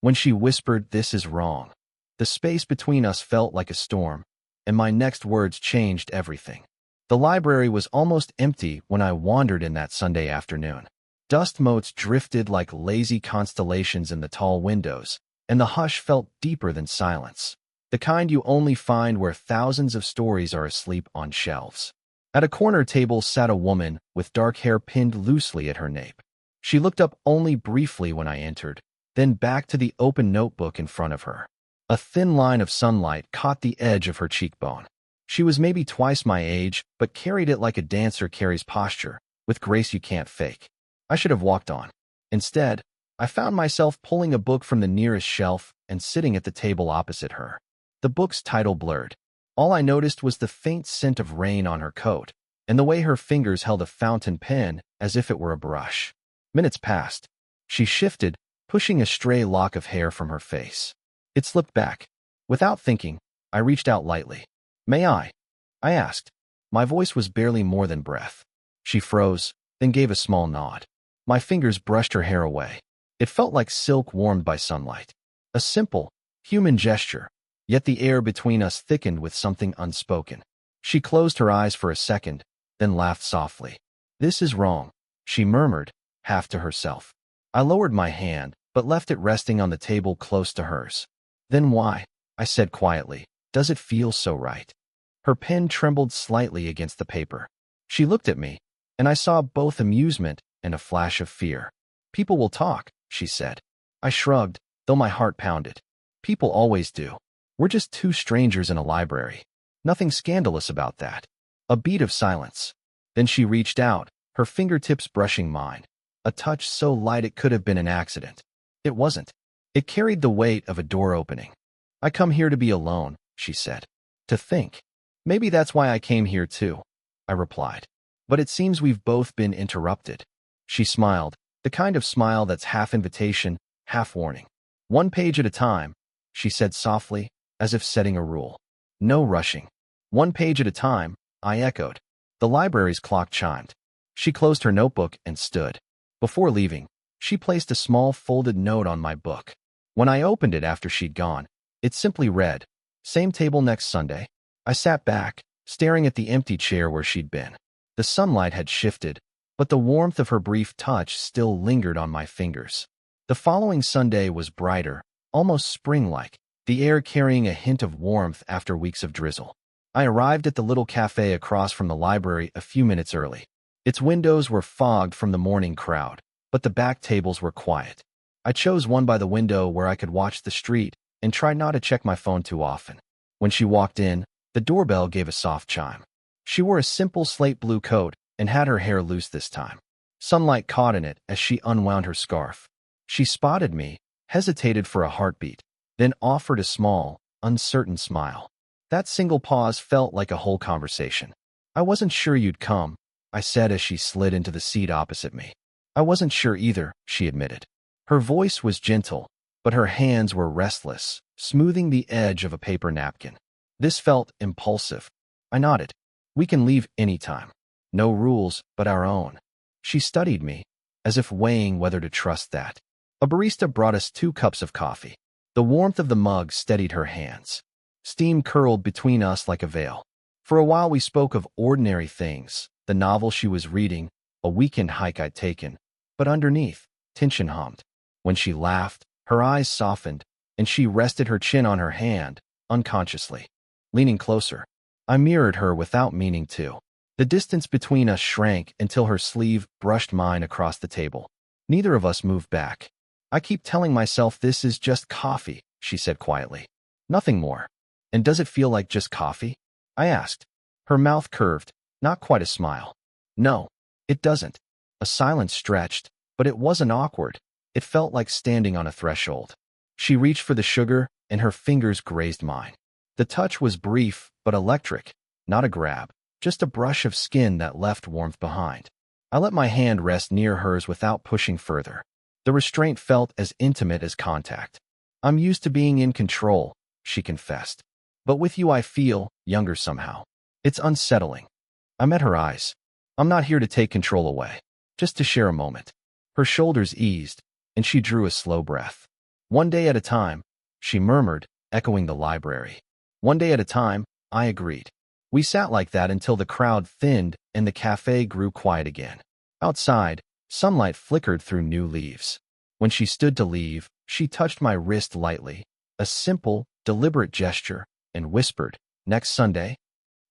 When she whispered, "This is wrong," the space between us felt like a storm, and my next words changed everything. The library was almost empty when I wandered in that Sunday afternoon. Dust motes drifted like lazy constellations in the tall windows, and the hush felt deeper than silence, the kind you only find where thousands of stories are asleep on shelves. At a corner table sat a woman with dark hair pinned loosely at her nape. She looked up only briefly when I entered, then back to the open notebook in front of her. A thin line of sunlight caught the edge of her cheekbone. She was maybe twice my age, but carried it like a dancer carries posture, with grace you can't fake. I should have walked on. Instead, I found myself pulling a book from the nearest shelf and sitting at the table opposite her. The book's title blurred. All I noticed was the faint scent of rain on her coat, and the way her fingers held a fountain pen as if it were a brush. Minutes passed. She shifted, pushing a stray lock of hair from her face. It slipped back. Without thinking, I reached out lightly. "May I?" I asked. My voice was barely more than breath. She froze, then gave a small nod. My fingers brushed her hair away. It felt like silk warmed by sunlight. A simple, human gesture, yet the air between us thickened with something unspoken. She closed her eyes for a second, then laughed softly. "This is wrong," she murmured, half to herself. I lowered my hand, but left it resting on the table close to hers. "Then why," I said quietly, "does it feel so right?" Her pen trembled slightly against the paper. She looked at me, and I saw both amusement and a flash of fear. "People will talk," she said. I shrugged, though my heart pounded. "People always do. We're just two strangers in a library. Nothing scandalous about that." A beat of silence. Then she reached out, her fingertips brushing mine. A touch so light it could have been an accident. It wasn't. It carried the weight of a door opening. "I come here to be alone," she said. "To think. Maybe that's why I came here too," I replied. "But it seems we've both been interrupted." She smiled, the kind of smile that's half invitation, half warning. "One page at a time," she said softly, as if setting a rule. "No rushing." "One page at a time," I echoed. The library's clock chimed. She closed her notebook and stood. Before leaving, she placed a small folded note on my book. When I opened it after she'd gone, it simply read, "Same table next Sunday." I sat back, staring at the empty chair where she'd been. The sunlight had shifted, but the warmth of her brief touch still lingered on my fingers. The following Sunday was brighter, almost spring-like, the air carrying a hint of warmth after weeks of drizzle. I arrived at the little cafe across from the library a few minutes early. Its windows were fogged from the morning crowd, but the back tables were quiet. I chose one by the window where I could watch the street and tried not to check my phone too often. When she walked in, the doorbell gave a soft chime. She wore a simple slate blue coat and had her hair loose this time. Sunlight caught in it as she unwound her scarf. She spotted me, hesitated for a heartbeat, then offered a small, uncertain smile. That single pause felt like a whole conversation. "I wasn't sure you'd come," I said as she slid into the seat opposite me. "I wasn't sure either," she admitted. Her voice was gentle, but her hands were restless, smoothing the edge of a paper napkin. This felt impulsive. I nodded. "We can leave anytime. No rules, but our own." She studied me, as if weighing whether to trust that. A barista brought us 2 cups of coffee. The warmth of the mug steadied her hands. Steam curled between us like a veil. For a while we spoke of ordinary things, the novel she was reading, a weekend hike I'd taken. But underneath, tension hummed. When she laughed, her eyes softened, and she rested her chin on her hand, unconsciously. Leaning closer, I mirrored her without meaning to. The distance between us shrank until her sleeve brushed mine across the table. Neither of us moved back. "I keep telling myself this is just coffee," she said quietly. "Nothing more." "And does it feel like just coffee?" I asked. Her mouth curved, not quite a smile. "No, it doesn't." A silence stretched, but it wasn't awkward. It felt like standing on a threshold. She reached for the sugar, and her fingers grazed mine. The touch was brief but electric, not a grab, just a brush of skin that left warmth behind. I let my hand rest near hers without pushing further. The restraint felt as intimate as contact. "I'm used to being in control," she confessed. "But with you I feel younger somehow. It's unsettling." I met her eyes. "I'm not here to take control away, just to share a moment." Her shoulders eased, and she drew a slow breath. One day at a time, she murmured, echoing the library. One day at a time, I agreed. We sat like that until the crowd thinned and the cafe grew quiet again. Outside, sunlight flickered through new leaves. When she stood to leave, she touched my wrist lightly, a simple, deliberate gesture, and whispered, "Next Sunday?"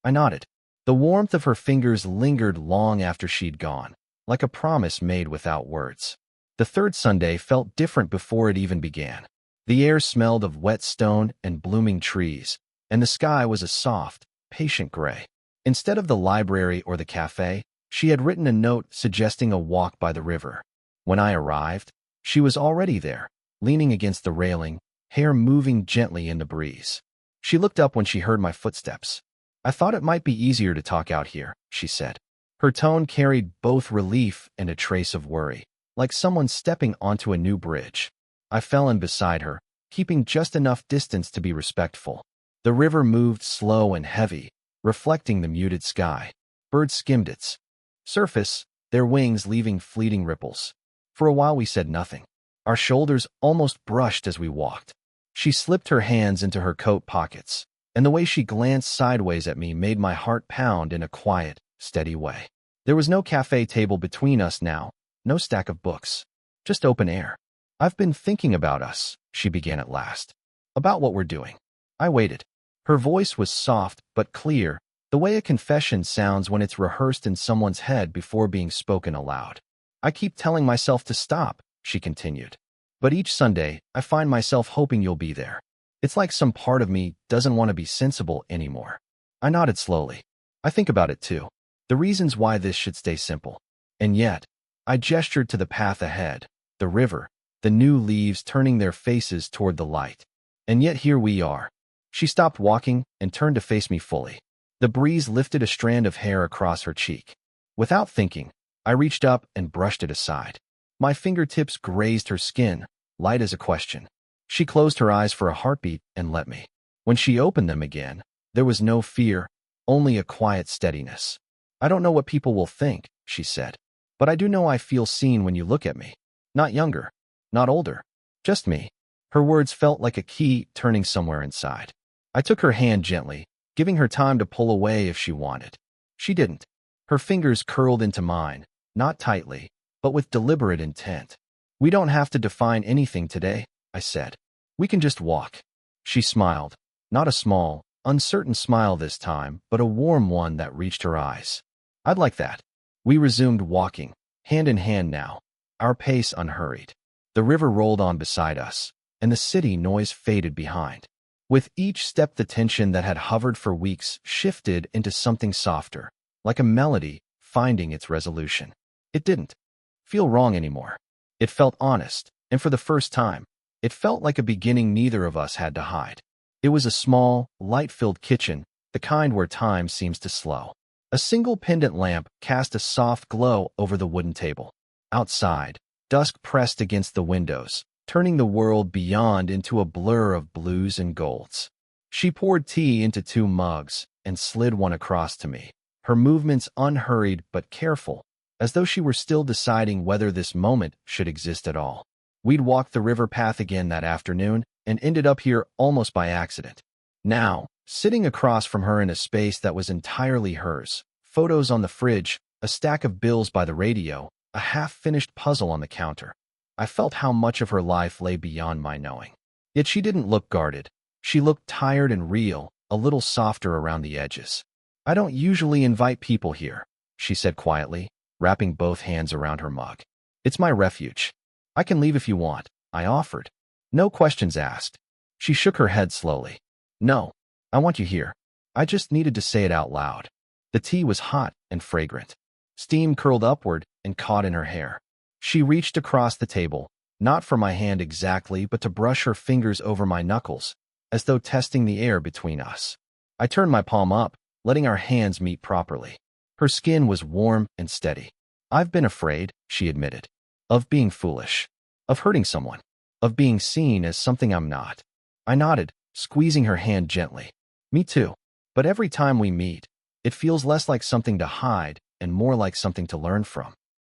I nodded. The warmth of her fingers lingered long after she'd gone, like a promise made without words. The third Sunday felt different before it even began. The air smelled of wet stone and blooming trees, and the sky was a soft, patient gray. Instead of the library or the cafe, she had written a note suggesting a walk by the river. When I arrived, she was already there, leaning against the railing, hair moving gently in the breeze. She looked up when she heard my footsteps. "I thought it might be easier to talk out here," she said. Her tone carried both relief and a trace of worry, like someone stepping onto a new bridge. I fell in beside her, keeping just enough distance to be respectful. The river moved slow and heavy, reflecting the muted sky. Birds skimmed its surface, their wings leaving fleeting ripples. For a while we said nothing. Our shoulders almost brushed as we walked. She slipped her hands into her coat pockets, and the way she glanced sideways at me made my heart pound in a quiet, steady way. There was no cafe table between us now, no stack of books, just open air. "I've been thinking about us," she began at last. "About what we're doing." I waited. Her voice was soft but clear, the way a confession sounds when it's rehearsed in someone's head before being spoken aloud. "I keep telling myself to stop," she continued. "But each Sunday, I find myself hoping you'll be there. It's like some part of me doesn't want to be sensible anymore." I nodded slowly. "I think about it too. The reasons why this should stay simple. And yet," I gestured to the path ahead, the river, the new leaves turning their faces toward the light. "And yet here we are." She stopped walking and turned to face me fully. The breeze lifted a strand of hair across her cheek. Without thinking, I reached up and brushed it aside. My fingertips grazed her skin, light as a question. She closed her eyes for a heartbeat and let me. When she opened them again, there was no fear, only a quiet steadiness. "I don't know what people will think," she said, "but I do know I feel seen when you look at me. Not younger, not older, just me." Her words felt like a key turning somewhere inside. I took her hand gently, giving her time to pull away if she wanted. She didn't. Her fingers curled into mine, not tightly, but with deliberate intent. "We don't have to define anything today," I said. "We can just walk." She smiled, not a small, uncertain smile this time, but a warm one that reached her eyes. "I'd like that." We resumed walking, hand in hand now, our pace unhurried. The river rolled on beside us, and the city noise faded behind. With each step the tension that had hovered for weeks shifted into something softer, like a melody finding its resolution. It didn't feel wrong anymore. It felt honest, and for the first time, it felt like a beginning neither of us had to hide. It was a small, light-filled kitchen, the kind where time seems to slow. A single pendant lamp cast a soft glow over the wooden table. Outside, dusk pressed against the windows, turning the world beyond into a blur of blues and golds. She poured tea into 2 mugs and slid one across to me, her movements unhurried but careful, as though she were still deciding whether this moment should exist at all. We'd walked the river path again that afternoon and ended up here almost by accident. Now, sitting across from her in a space that was entirely hers, photos on the fridge, a stack of bills by the radio, a half-finished puzzle on the counter. I felt how much of her life lay beyond my knowing. Yet she didn't look guarded. She looked tired and real, a little softer around the edges. "I don't usually invite people here," she said quietly, wrapping both hands around her mug. "It's my refuge. I can leave if you want," I offered. No questions asked. She shook her head slowly. "No, I want you here." I just needed to say it out loud. The tea was hot and fragrant. Steam curled upward and caught in her hair. She reached across the table, not for my hand exactly, but to brush her fingers over my knuckles, as though testing the air between us. I turned my palm up, letting our hands meet properly. Her skin was warm and steady. "I've been afraid," she admitted, "of being foolish, of hurting someone, of being seen as something I'm not." I nodded, squeezing her hand gently. "Me too. But every time we meet, it feels less like something to hide and more like something to learn from."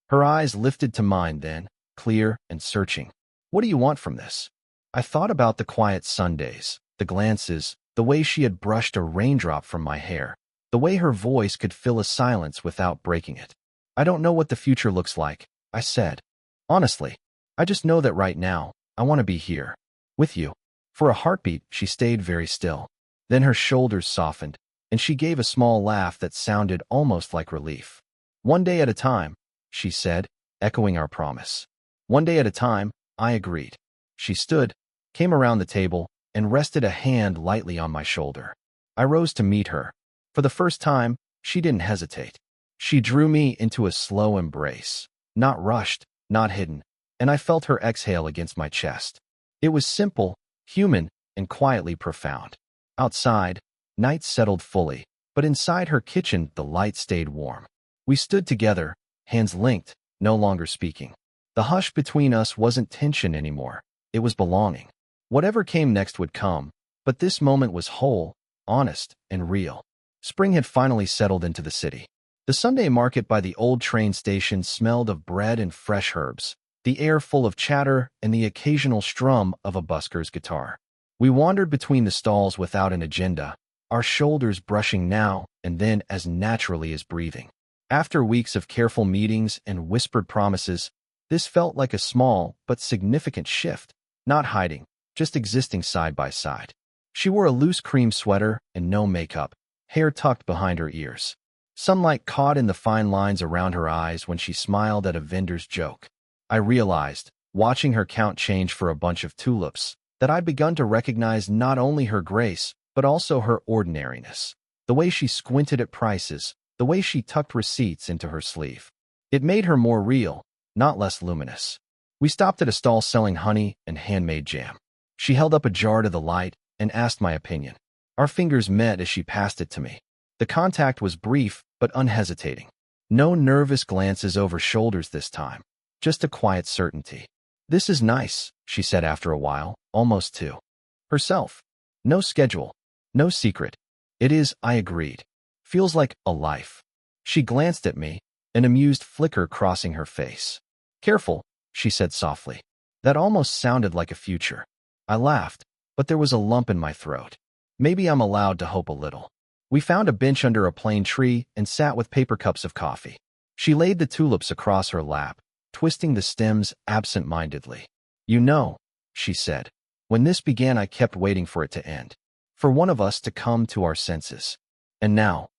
Her eyes lifted to mine then, clear and searching. "What do you want from this?" I thought about the quiet Sundays, the glances, the way she had brushed a raindrop from my hair, the way her voice could fill a silence without breaking it. I don't know what the future looks like, I said. Honestly, I just know that right now, I want to be here, with you. For a heartbeat, she stayed very still. Then her shoulders softened, and she gave a small laugh that sounded almost like relief. One day at a time, she said, echoing our promise. One day at a time, I agreed. She stood, came around the table, and rested a hand lightly on my shoulder. I rose to meet her. For the first time, she didn't hesitate. She drew me into a slow embrace, not rushed, not hidden, and I felt her exhale against my chest. It was simple, human, and quietly profound. Outside, night settled fully, but inside her kitchen the light stayed warm. We stood together, hands linked, no longer speaking. The hush between us wasn't tension anymore. It was belonging. Whatever came next would come, but this moment was whole, honest, and real. Spring had finally settled into the city. The Sunday market by the old train station smelled of bread and fresh herbs, the air full of chatter and the occasional strum of a busker's guitar. We wandered between the stalls without an agenda, our shoulders brushing now and then as naturally as breathing. After weeks of careful meetings and whispered promises, this felt like a small but significant shift, not hiding, just existing side by side. She wore a loose cream sweater and no makeup, hair tucked behind her ears. Sunlight caught in the fine lines around her eyes when she smiled at a vendor's joke. I realized, watching her count change for a bunch of tulips, that I'd begun to recognize not only her grace, but also her ordinariness. The way she squinted at prices, the way she tucked receipts into her sleeve. It made her more real, not less luminous. We stopped at a stall selling honey and handmade jam. She held up a jar to the light and asked my opinion. Our fingers met as she passed it to me. The contact was brief but unhesitating. No nervous glances over shoulders this time, just a quiet certainty. "This is nice," she said after a while, almost to herself. "No schedule, no secret. It is," I agreed. "Feels like a life." She glanced at me, an amused flicker crossing her face. "Careful," she said softly. That almost sounded like a future. I laughed, but there was a lump in my throat. Maybe I'm allowed to hope a little. We found a bench under a plane tree and sat with paper cups of coffee. She laid the tulips across her lap, twisting the stems absent-mindedly. "You know," she said, "when this began I kept waiting for it to end. For one of us to come to our senses. And now?"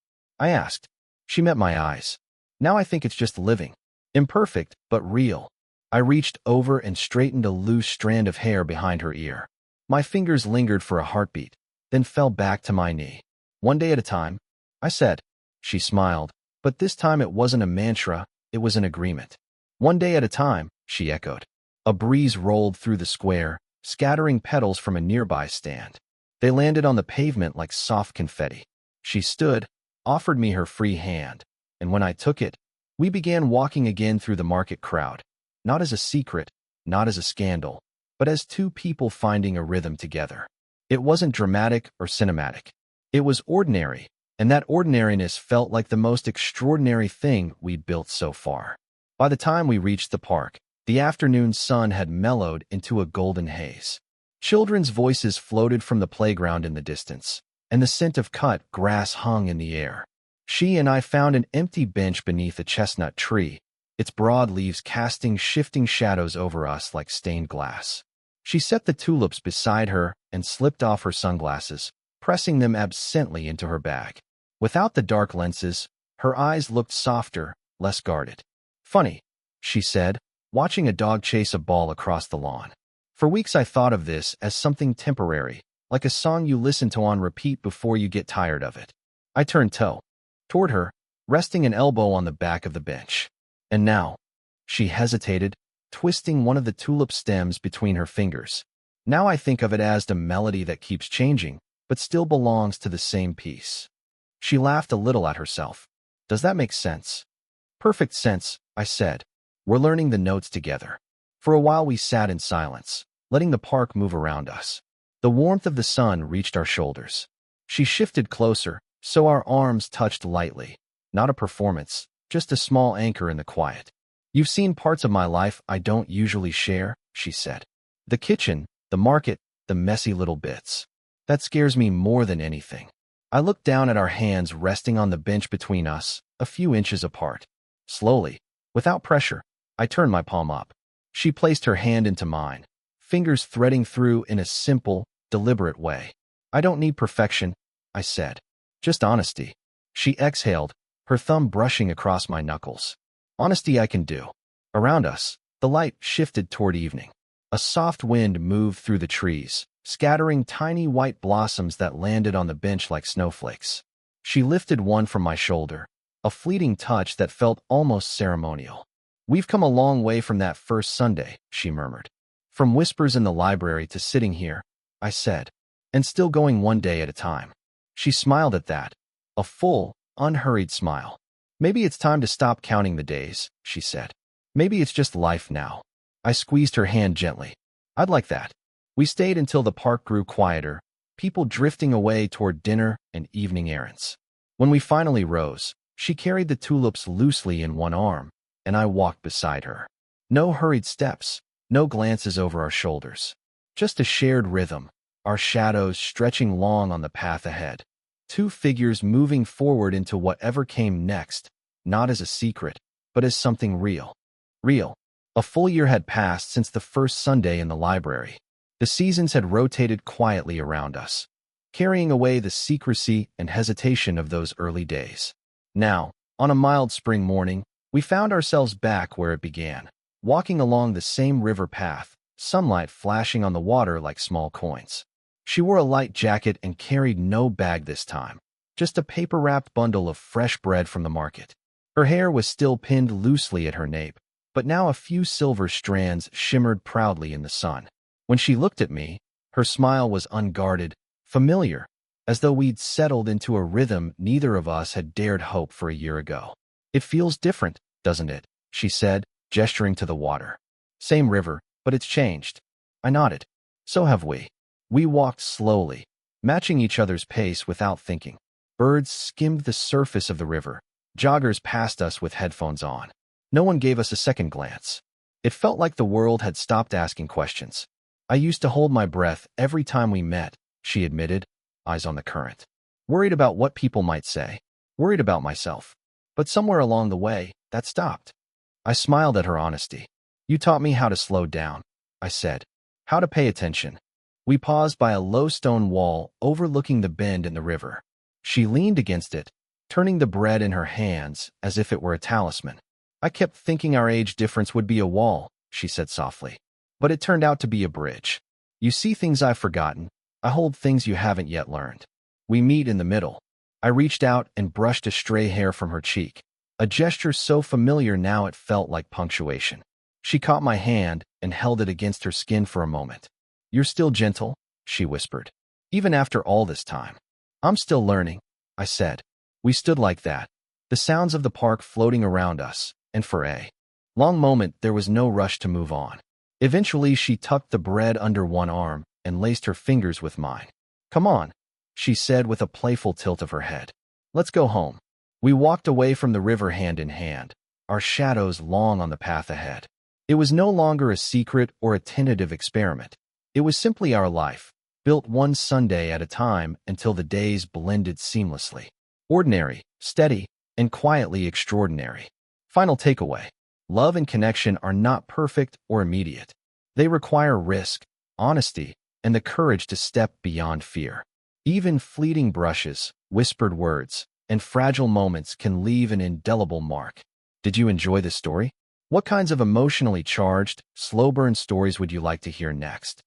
I asked. She met my eyes. "Now I think it's just living. Imperfect, but real." I reached over and straightened a loose strand of hair behind her ear. My fingers lingered for a heartbeat, then fell back to my knee. "One day at a time," I said. She smiled, but this time it wasn't a mantra, it was an agreement. "One day at a time," she echoed. A breeze rolled through the square, scattering petals from a nearby stand. They landed on the pavement like soft confetti. She stood, offered me her free hand, and when I took it, we began walking again through the market crowd, not as a secret, not as a scandal, but as two people finding a rhythm together. It wasn't dramatic or cinematic. It was ordinary, and that ordinariness felt like the most extraordinary thing we'd built so far. By the time we reached the park, the afternoon sun had mellowed into a golden haze. Children's voices floated from the playground in the distance, and the scent of cut grass hung in the air. She and I found an empty bench beneath a chestnut tree, its broad leaves casting shifting shadows over us like stained glass. She set the tulips beside her and slipped off her sunglasses, pressing them absently into her bag. Without the dark lenses, her eyes looked softer, less guarded. "Funny," she said, watching a dog chase a ball across the lawn. For weeks I thought of this as something temporary, like a song you listen to on repeat before you get tired of it. I turned toward her, resting an elbow on the back of the bench. "And now?" She hesitated, twisting one of the tulip stems between her fingers. "Now I think of it as the melody that keeps changing, but still belongs to the same piece." She laughed a little at herself. "Does that make sense?" "Perfect sense," I said. "We're learning the notes together." For a while we sat in silence, letting the park move around us. The warmth of the sun reached our shoulders. She shifted closer, so our arms touched lightly. Not a performance, just a small anchor in the quiet. "You've seen parts of my life I don't usually share," she said. "The kitchen, The market, the messy little bits. That scares me more than anything. I looked down at our hands resting on the bench between us, a few inches apart. Slowly, without pressure, I turned my palm up. She placed her hand into mine, fingers threading through in a simple, deliberate way. I don't need perfection, I said. Just honesty. She exhaled, her thumb brushing across my knuckles. Honesty I can do. Around us, the light shifted toward evening. A soft wind moved through the trees, scattering tiny white blossoms that landed on the bench like snowflakes. She lifted one from my shoulder, a fleeting touch that felt almost ceremonial. We've come a long way from that first Sunday, she murmured. From whispers in the library to sitting here, I said, and still going one day at a time. She smiled at that, a full, unhurried smile. Maybe it's time to stop counting the days, she said. Maybe it's just life now. I squeezed her hand gently. I'd like that. We stayed until the park grew quieter, people drifting away toward dinner and evening errands. When we finally rose, she carried the tulips loosely in one arm, and I walked beside her. No hurried steps, no glances over our shoulders. Just a shared rhythm, our shadows stretching long on the path ahead. Two figures moving forward into whatever came next, not as a secret, but as something real. Real. A full year had passed since the first Sunday in the library. The seasons had rotated quietly around us, carrying away the secrecy and hesitation of those early days. Now, on a mild spring morning, we found ourselves back where it began, walking along the same river path, sunlight flashing on the water like small coins. She wore a light jacket and carried no bag this time, just a paper-wrapped bundle of fresh bread from the market. Her hair was still pinned loosely at her nape, but now a few silver strands shimmered proudly in the sun. When she looked at me, her smile was unguarded, familiar, as though we'd settled into a rhythm neither of us had dared hope for a year ago. It feels different, doesn't it? She said, gesturing to the water. Same river, but it's changed. I nodded. So have we. We walked slowly, matching each other's pace without thinking. Birds skimmed the surface of the river. Joggers passed us with headphones on. No one gave us a second glance. It felt like the world had stopped asking questions. I used to hold my breath every time we met, she admitted, eyes on the current. Worried about what people might say. Worried about myself. But somewhere along the way, that stopped. I smiled at her honesty. You taught me how to slow down, I said. How to pay attention. We paused by a low stone wall overlooking the bend in the river. She leaned against it, turning the bread in her hands as if it were a talisman. I kept thinking our age difference would be a wall, she said softly. But it turned out to be a bridge. You see things I've forgotten. I hold things you haven't yet learned. We meet in the middle. I reached out and brushed a stray hair from her cheek, a gesture so familiar now it felt like punctuation. She caught my hand and held it against her skin for a moment. You're still gentle, she whispered. Even after all this time. I'm still learning, I said. We stood like that, the sounds of the park floating around us, and for a long moment there was no rush to move on. Eventually she tucked the bread under one arm and laced her fingers with mine. Come on, she said with a playful tilt of her head. Let's go home. We walked away from the river hand in hand, our shadows long on the path ahead. It was no longer a secret or a tentative experiment. It was simply our life, built one Sunday at a time until the days blended seamlessly. Ordinary, steady, and quietly extraordinary. Final takeaway. Love and connection are not perfect or immediate. They require risk, honesty, and the courage to step beyond fear. Even fleeting brushes, whispered words, and fragile moments can leave an indelible mark. Did you enjoy this story? What kinds of emotionally charged, slow-burn stories would you like to hear next?